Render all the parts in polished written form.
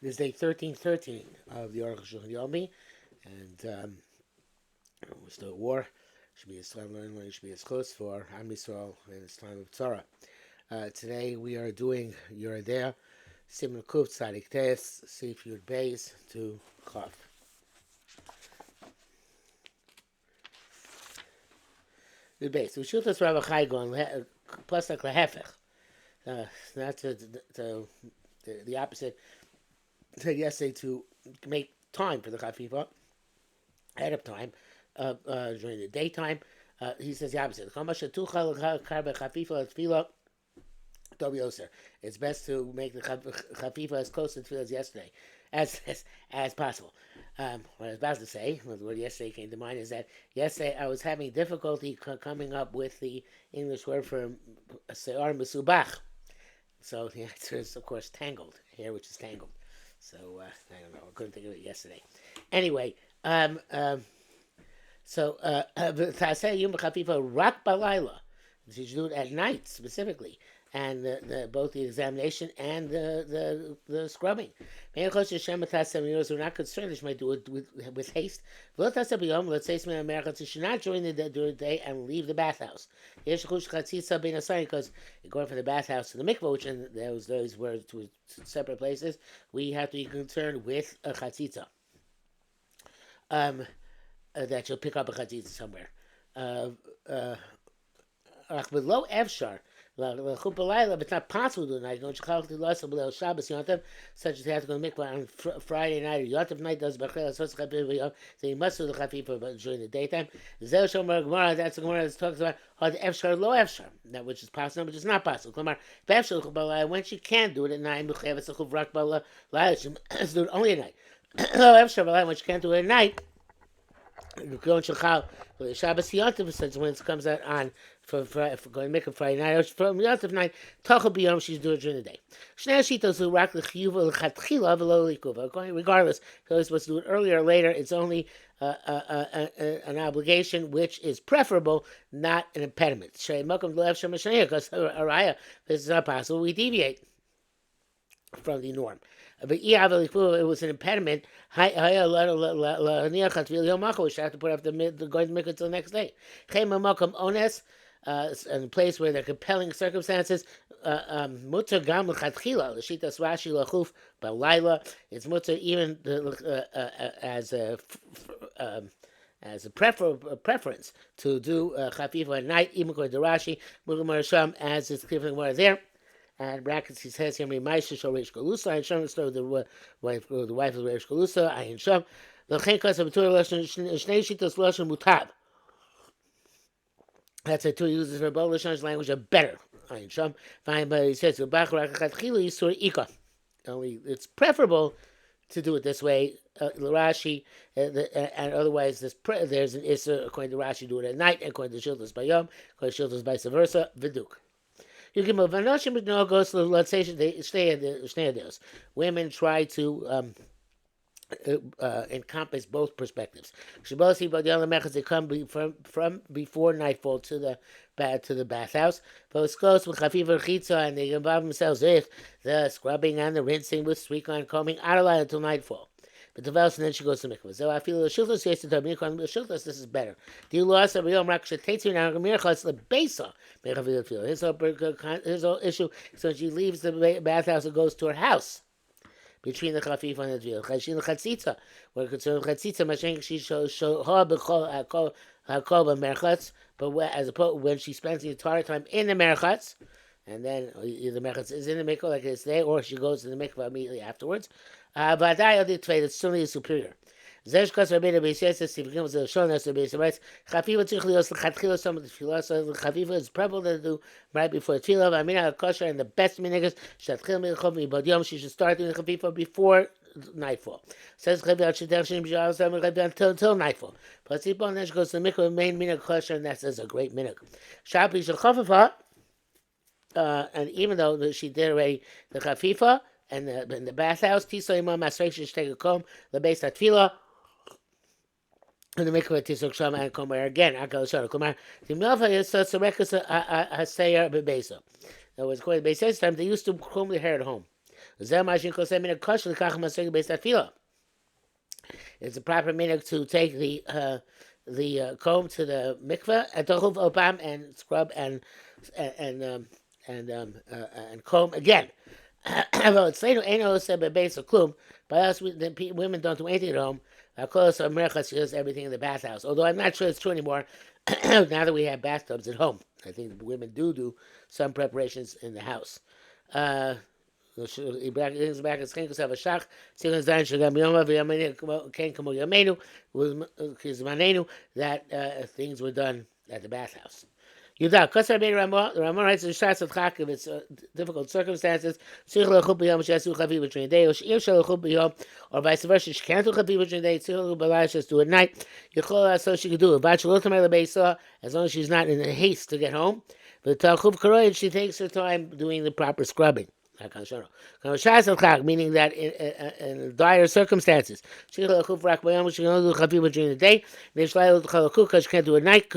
This is day 1313 of the Arukh HaShulchan Yomi, and we're still at war. Should be a time learning, should be as close for Am Yisrael in this time of Tzara. Today we are doing Yeridea, Siman Kuf Tzadik Tes, Sif Yud Beis to Chaf. The base. We shoot this Rabbi Chai going plus like lahefech. Not the opposite. Said yesterday to make time for the chafifa ahead of time during the daytime. He says the opposite. It's best to make the chafifa as close to tefillah as yesterday, as possible. What I was about to say, what yesterday came to mind, is that yesterday I was having difficulty coming up with the English word for se'ar mesubach. So the answer is, of course, tangled, hair which is tangled. So I don't know. I couldn't think of it yesterday. Anyway, so Taseh Yom Chafifa Rak Balayla. You should do it at night specifically, and both the examination and the scrubbing. We're not concerned that you might do it with haste. Let's say you should not join during the day and leave the bathhouse. Because you're going from the bathhouse to the mikvah, which in those were two separate places. We have to be concerned with a chatzitza. That you'll pick up a chatzitza somewhere. Below Efshar, but it's not possible to do it at night. Such as you have to go to mikvah on Friday night or Yotav night. So you must do the chafifa during the daytime. That's the Gemara that talks about Efshar lo Efshar, that which is possible, which is not possible. When she can do it at night, she has to do it only at night. When she can't do it at night, Shabbos Yotav, since when it comes out on for going to make a Friday night or from Yotav night, Tachel B'Yom, she's doing it during the day. Shnei Shitos who rak l'chiyuva l'chatchila v'lo l'ikuva. Regardless, if you're supposed to do it earlier or later, it's only an obligation which is preferable, not an impediment. Shrei Mokum L'Ev Shem Mishnayah, because Araya, this is not possible. We deviate from the norm. But it was an impediment. We should have to put off the going to make it until the next day. In a place where there are compelling circumstances, mutter gam l'chatchila l'shitas Rashi l'chuf b'layla. It's mutter even as a preference to do chafifa at night, even according to Rashi, as it's clear from the there. And brackets, he says here, Maisha shall Reish Galusa, and Shem started the wife of Reish Galusa, Ayin Shem. The Chenkas of Torah Lashon, Shnei Shitas Lashon Mutab. That's a two uses for both Lashon's language are better. Ayin Shem. Fine, but he says, only it's preferable to do it this way, Rashi, and otherwise there's an Issa, according to Rashi, do it at night, and according to Shiltas by Yom, according to Shiltas vice versa, Viduk. You can move. Let's say they women try to encompass both perspectives. They come from before nightfall to the bathhouse. And they involve themselves with the scrubbing and the rinsing with sweet and combing out of line until nightfall. But develops and then she goes to mikvah. So I feel the shiltas yes to the shiltas. This is better. The loss of Yom Rak Shetetzi now Mirchas the Besa. His whole issue is when she leaves the bathhouse and goes to her house. Between the chafif and the tvil, chashin the chatzitza. We're concerned with chatzitza. Mashenk she show ha b'chol hakol b'merchatz. But as opposed when she spends the entire time in the merchatz, and then the merchatz is in the mikvah like it's there, or she goes to the mikvah immediately afterwards. But it's certainly superior. Zesh kas Rabbeinu Beisyes Sivkim was shown us to be writes Chafiva tzich lios l'chatchila some of the tefillah. So the chafiva is preferable to do right before tefillah. Amina kosher and the best minhag shatchil milchov mibod yom. She should start doing the chafifa before nightfall. Says Chafiva shedach shim b'shal until nightfall. But and then she goes to the mikvah main minhag kosher, and that says a great minhag. Shapi shel chafifa. And even though she did already the chafifa and in the bathhouse, Tisa Imam Masrei should take a comb, the base of tefillah, and the mikvah Tisok Shama and comb where again, Akal Shara. Kumar, the Milva is such a record Hasayer Bebesa. That was according to Beisay's time, they used to comb their hair at home. It's a proper minute to take the comb to the mikveh and tochuv opam and scrub and comb again. Well, it's later ain't no said base of klum. By us, women don't do anything at home. Close America, she does everything in the bathhouse. Although I'm not sure it's true anymore. Now that we have bathtubs at home, I think the women do some preparations in the house. Back in Schenkus have a shach. Sigan Zayin Shagam Yoma v'Yamenu Ken Kamo Yamenu Kizmanenu that things were done at the bathhouse. Yudah, Kosar Ben Ramah, the Ramah writes in Shas of Chak if it's difficult circumstances. Tzich lechub b'yom she'asu chaviv between day, or she'ir shel lechub b'yom, or vice versa. She can't do chaviv between day. Tzich lechub b'layla she has to do at night. Yichol so she could do it. Vat shalotamei lebeisa, as long as she's not in a haste to get home. But talchub karoid, she takes her time doing the proper scrubbing. Meaning that in dire circumstances, she can only do chaviva during the day. Because she can't do it at night,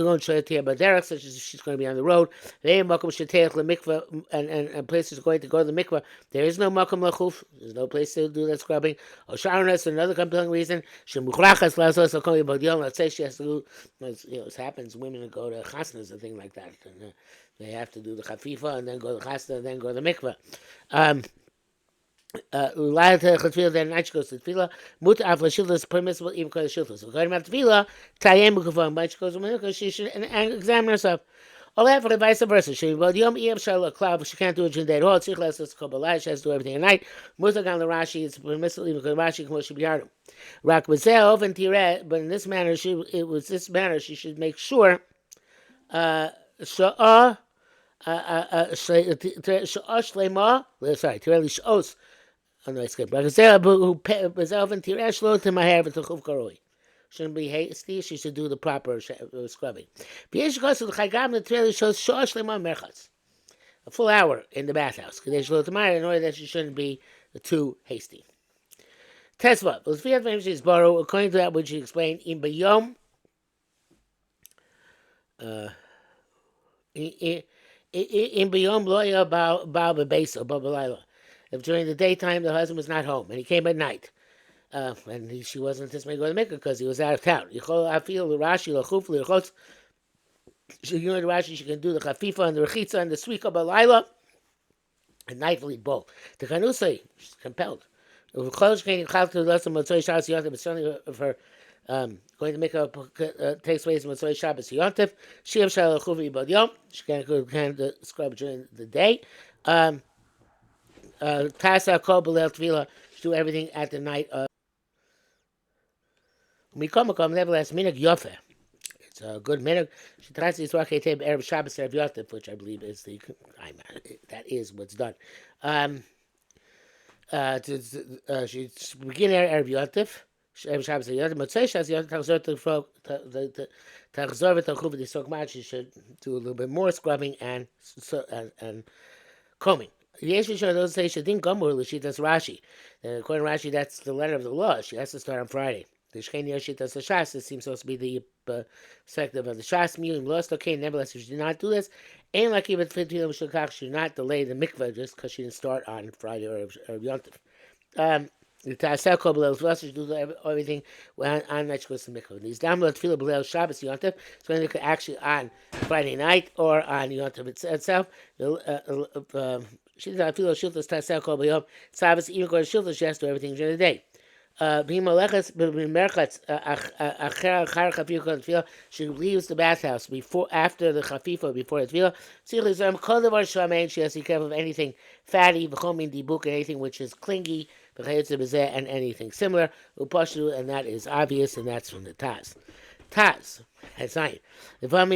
such as she's going to be on the road. And places going to go to the mikveh, there is no makom lachuf. There's no place to do that scrubbing. Or sharonas, another compelling reason. Let's say she has to do, it happens, women go to chasnas and things like that. And, they have to do the chafifa and then go to the chasna and then go to the mikveh. Then night she goes to tefillah. Mut af l'shilta is permissible even because of shilta. So according to tefillah, tayem b'kufam. But she goes to mikveh because she should examine herself. All that for the vice versa. She can't do it during the day at all. She has to do everything at night. Mutagan the Rashi is permissible even because Rashi should be harder. Rak b'zeov and tireh. But in this manner, she should make sure. Shlema, sorry, Tireli Shos. Oh no, I skipped. Shouldn't be hasty. She should do the proper scrubbing. A full hour in the bathhouse. In order that she shouldn't be too hasty. Tesva. According to that which she explained in Bayom. In Biyom Loya Baal Bebeso Babalayla. If during the daytime the husband was not home and he came at night, and she wasn't anticipating going to make it because he was out of town. I feel the Rashi Lachuf Lechotz. She can do the Rashi. She can do the Chafifa and the Rechitza and the Swika Balayla, and nightly both. The Kanusay, she's compelled. If certainly of her going to make a takes place in Motzei Shabbos Yontif. Shiv Shal Chuvi Bod Yom. She can scrub during the day. Tasa Kol B'Leil Tvila. She do everything at the night. Mikomakom nevertheless minig yofe. It's a good minute. She tries to swak Erev Shabbos Erev Yontif, which I believe is that is what's done. She begin Erev Yontif. Shabbos Yontif. Motzei Shabbos Yontif. She should do a little bit more scrubbing and combing. Yesh those say she didn't come with she does Rashi. According to Rashi, that's the letter of the law. She has to start on Friday. The Shecheni Yoshit does the Shas. This seems supposed to be the perspective of the Shas. Milim lost okay. Nevertheless, if she did not do this, ain't like even Fitfilim Shulkach, she did not delay the mikveh just because she didn't start on Friday or Yontif. The Tasel Kol B'Leil Tvila, she do everything on night she goes to mikveh. These Damla Tefillah B'Leil Shabbos Yontif, so they could actually on Friday night or on Yontif itself. She does not feel Shiltas Tasel Kol B'Yom Shabbos, even going to Shiltas, she has to do everything during the day. She leaves the bathhouse after the chafifa, before the tefillah. She has to be careful of anything fatty, anything which is clingy, and anything similar. And that is obvious, and that's from the Taz. Taz. That's right. Sometimes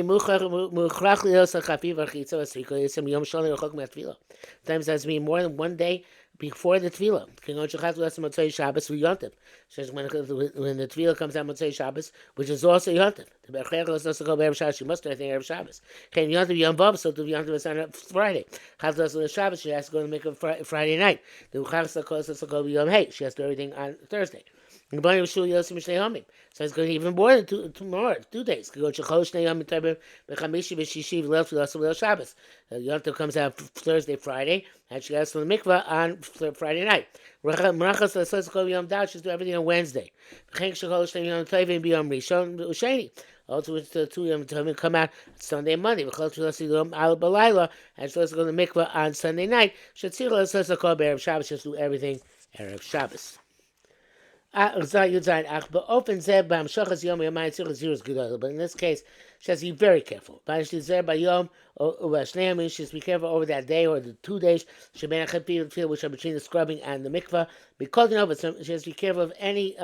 that's mean more than one day before the tefillah. When the tefillah comes out Motzei Shabbos, which is also Yontif. She must do everything Erev Shabbos. So to Yontif is on Friday. Shabbos, she has to go to make a Friday night. She has to do everything on Thursday. So it's going to even more than 2 days. Go Shabbos. Yom Tov comes out Thursday, Friday, and she goes to the mikvah on Friday night. She's doing everything on Wednesday. Also, it's the 2 Yom Tovim come out Sunday and Monday. And she's supposed to go to the mikvah on Sunday night. She's supposed to call Erev Shabbos. Just do everything Erev Shabbos. But in this case, she has to be very careful. She has to be careful over that day or the 2 days which are between the scrubbing and the mikvah. Because she has to be careful of any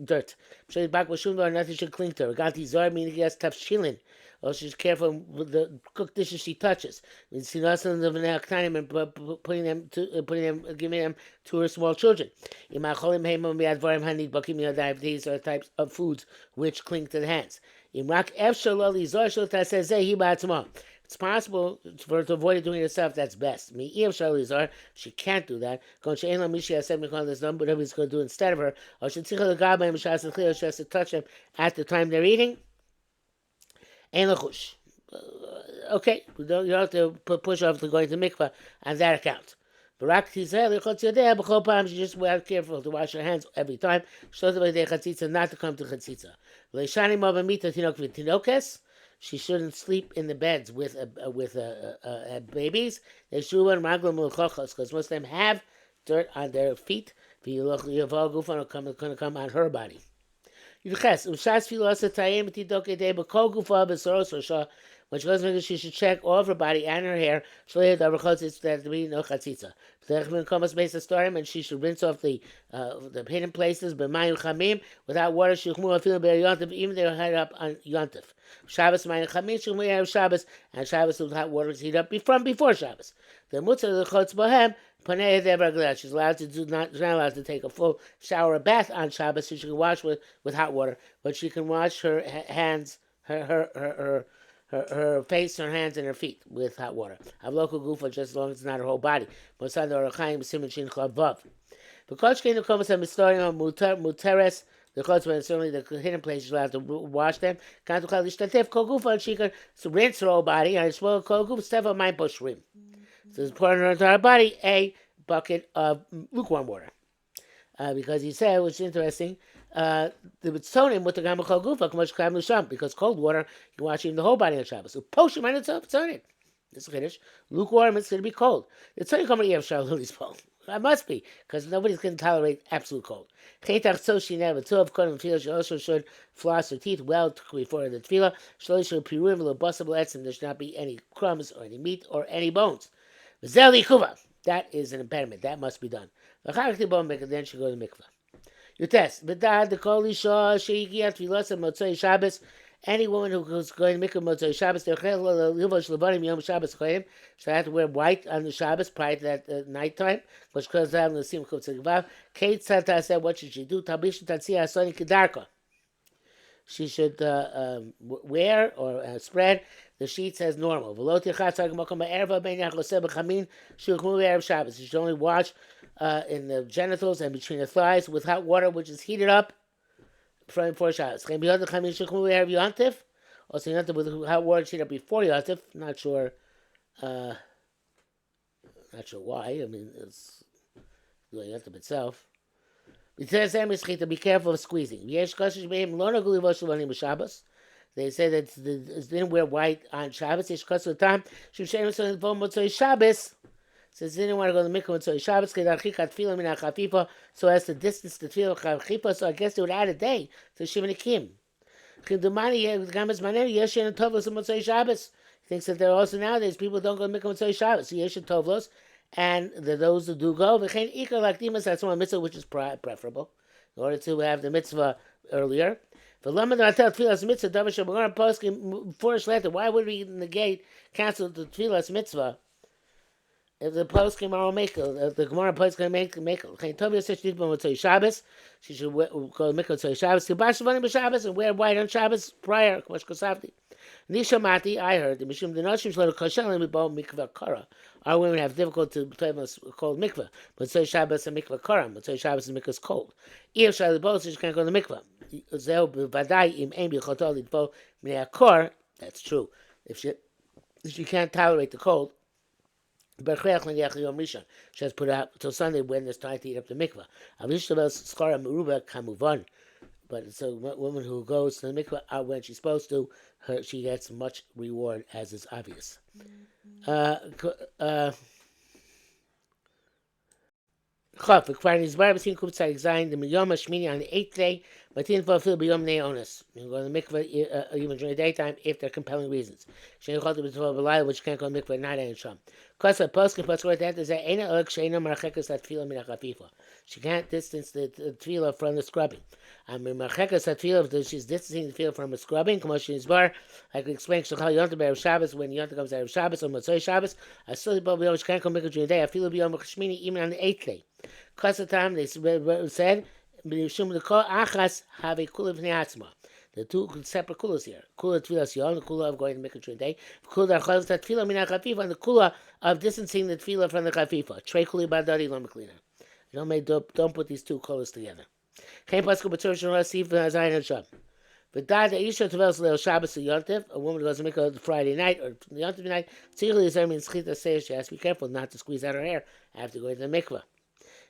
dirt. Nothing should cling to her. Meaning he has tafshilin. Or she's careful with the cooked dishes she touches. And putting them, giving them to her small children. These are types of foods which cling to the hands. It's possible for her to avoid it doing it herself. That's best. She can't do that. There's nobody's going to do instead of her. Or she has to touch them at the time they're eating. Okay, you don't have to push off to going to mikvah on that account. She just be careful to wash her hands every time. Not to come to chatzitza. She shouldn't sleep in the beds with babies. Because most of them have dirt on their feet. Going to come on her body. When she goes, she should check all of her body and her hair. There to be no chatzitza. And she should rinse off the hidden places without water. Even they were head up on yontif. Shabbos Shabbos and Shabbos without water is heat up before Shabbos. The mutzah of the chutz bohem. She's allowed to she's not allowed to take a full shower or bath on Shabbos, so she can wash with hot water, but she can wash her hands, her face, her hands, and her feet with hot water. Have local gufa just as long as it's not her whole body. Because the chutz, certainly the hidden places, you're allowed to wash them. She can rinse her whole body, and so it's pouring her into her body a bucket of lukewarm water. Because he said, which is interesting, the tzonim with the gamachol gufa because cold water you can wash even the whole body on Shabbos. So poshim on itself, tzonim. This is Kiddush. Lukewarm, it's going to be cold. The tzonim coming to Erev Shabbos cold. That must be, because nobody's going to tolerate absolute cold. She also should floss her teeth well before the tefillah. There should not be any crumbs or any meat or any bones. That is an impediment. That must be done. Then she go to mikvah. You test. Any woman who's going to mikvah motzei Shabbos, she'll have to wear white on the Shabbos prior to that night time. What should she do? She should wear or spread the sheets as normal. She should only wash in the genitals and between the thighs with hot water, which is heated up before Shabbos. Also, Yontif with hot water heated up before Yontif. Not sure why. I mean, it's the Yontif itself. Be careful of squeezing. They say that it didn't wear white on Shabbos. Says they didn't want to go to the mikvah on Shabbos so as to distance the tefillah. So I guess they would add a day to Shivin Kim. He thinks that there are also nowadays people don't go to mikvah on Shabbos. So Yesh Tovlos. And those who do go, that's one mitzvah which is preferable, in order to have the mitzvah earlier. Why would we negate, cancel the tefillas mitzvah if the poskim are makel? The Gemara poskim make Tovia says she should go to Shabbos. She should go to mikvah Shabbos and wear white on Shabbos prior. Nishamati, I heard the Mishum the Nashim Shlo Koshelim Bo Mikvah Kara. Our women have difficulty to play with a cold mikveh. But say Shabbos and mikveh karam. But say Shabbos and mikveh is cold. If Shabbos both, she can't go to the mikveh. That's true. If she can't tolerate the cold, she has put it out till Sunday when it's time to eat up the mikveh. But it's a woman who goes to the mikveh when she's supposed to, she gets much reward, as is obvious. Chaf, requiring his bar between Kubtzai Zayin, the Miyom Hashmini on the 8th day, but didn't fulfill Biyom Nei Onus. You can go to the mikveh even during the daytime if there are compelling reasons. She can't go to the mikveh, which can't go to the mikveh at night and Sham. Kosa Poskin, Poskin, that is that Eina Urk Sheina Marchekas at Tefillah Min HaChafifa. She can't distance the tefillah from the scrubbing. I mean, Marchekas at Tefillah, she's distancing the tefillah from the scrubbing. Commotion is bar. I can explain Shachal Yonta Erev Shabbos when Yonta comes Erev Shabbos or Motzei Shabbos. I still Biyom, which can't go mikveh during the day. I feel Biyom Hashmini even on the 8th day. Kasatam, they said, the two separate kulas here. Kula tefillah yon, the kula of going to make a tree day. Kula archav tefillah min hachafifa, and the kula of distancing the tefillah from the chafifa. Trei kuli badari lo meklina. Don't put these two kulas together. Chaim pasuk b'tzur shon rasif v'hazayin and sham. V'dad ha'isha tevelos leil Shabbos yontiv. A woman goes to make a Friday night or yontiv night. Tzigli is means chita says she has to be careful not to squeeze out her hair after going to the mikveh.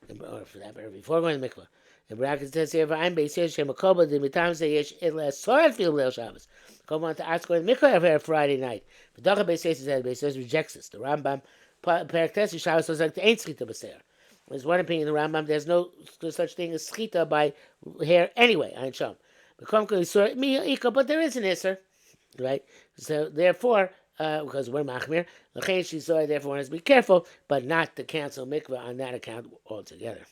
Or for that matter, before going to mikveh. The bracket says here, "I'm based here. Shem Akoba. The mitam say yesh it last sorat feel leil Shabbos. Come on to ask going to mikveh every Friday night. The Dacha base says that base says rejects this. The Rambam Perak Tesi Shabbos says like the ain't schita b'seir. There's one opinion in the Rambam. There's no such thing as schita by hair anyway. Ein sham. But there is an iser, right? So therefore. Because we're machmir, she saw it, therefore has to be careful, but not to cancel mikveh on that account altogether.